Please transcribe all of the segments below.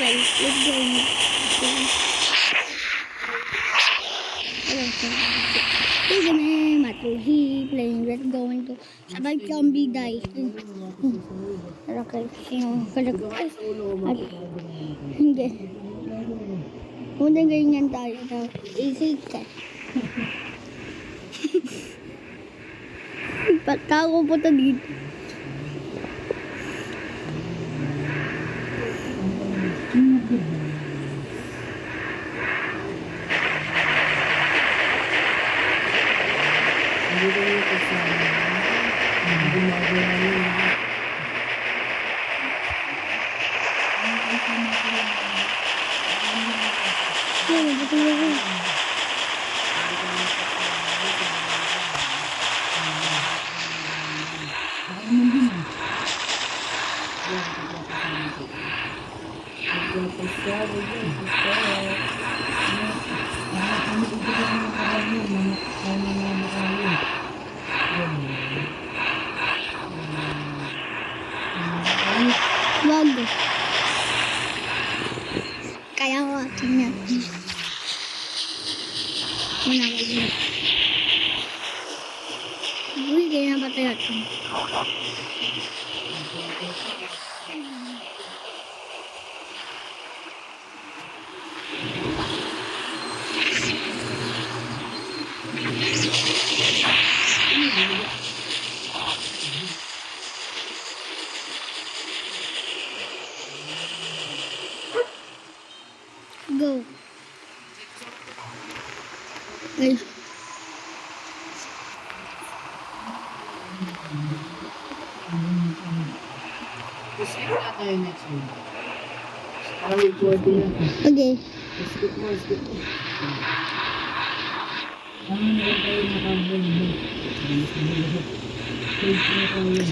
guys, let's go. We're gonna matuhi playing. We're going to survive zombie die. Okay, hindi. Muna ganyan tayo na. Easy ka. Patago po ito dito. Wag. Kaya ko tingnan. Muna ko dito. Uy, kaya na ba tayo ito? Go. Guys. Skip na tayo next week. Parang recording na. Okay. Skip mo. Ano na tayo nakabon mo? Wait na tayo.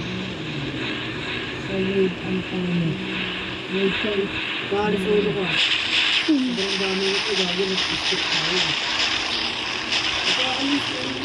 Sa wait ang tayo. Wait tayo. Paalis ulo ka. Sobrang dami nito. Gagawin at skip tayo. Ito alis tayo.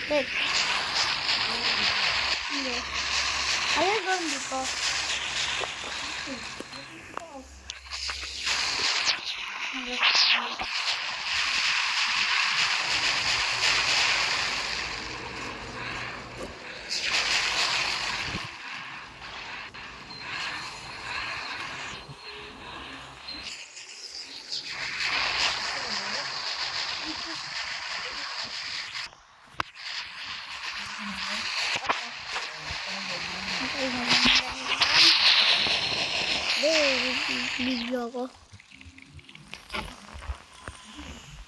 Okay. Hindi. Ayan ko dito. Video ko.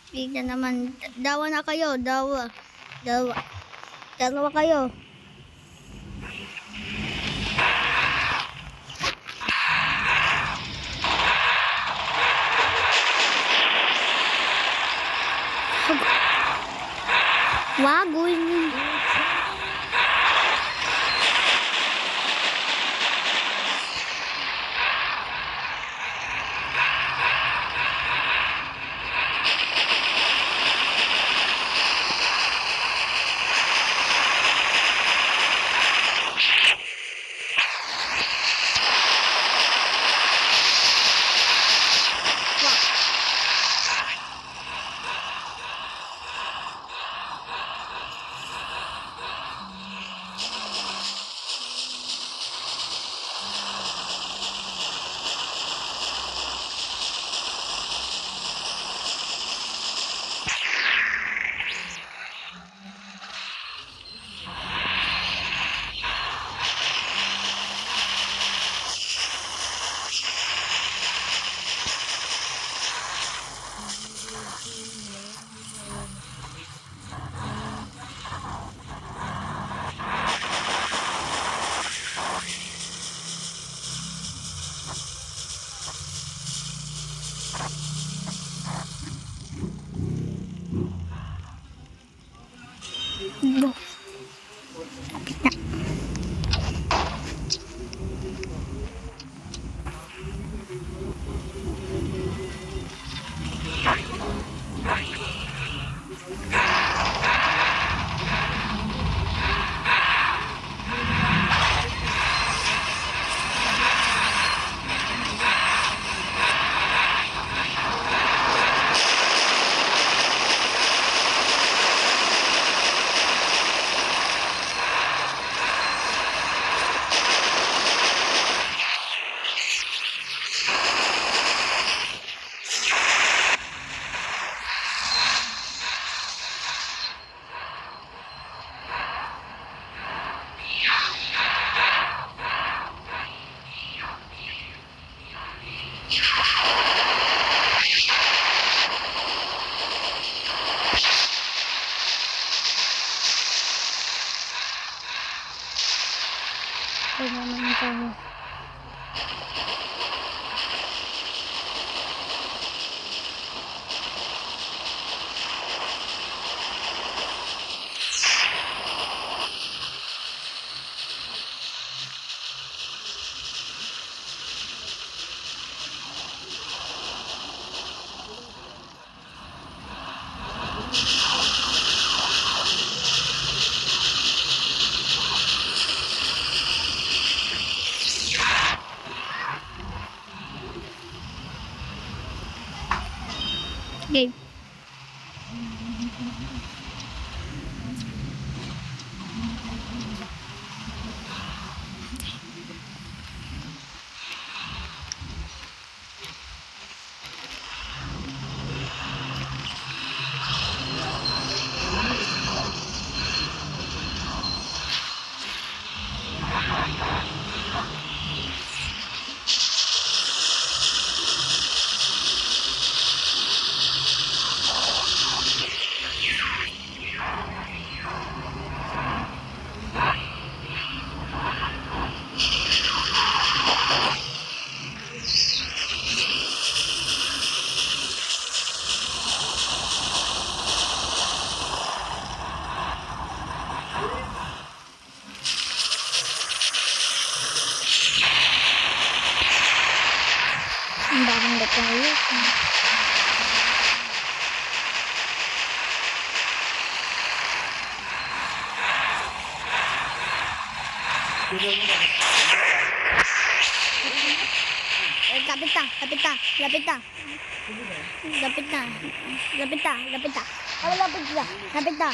Bigyan naman. Dawa na kayo. Dawa. Dalawa kayo. Wag, gawin. Go. Kapit na. Ito naman tayo. Game. Ang daming tayo. Lapit na, lapit na, lapit na. Lapit na. Lapit na, lapit na. Lapit na, lapit na.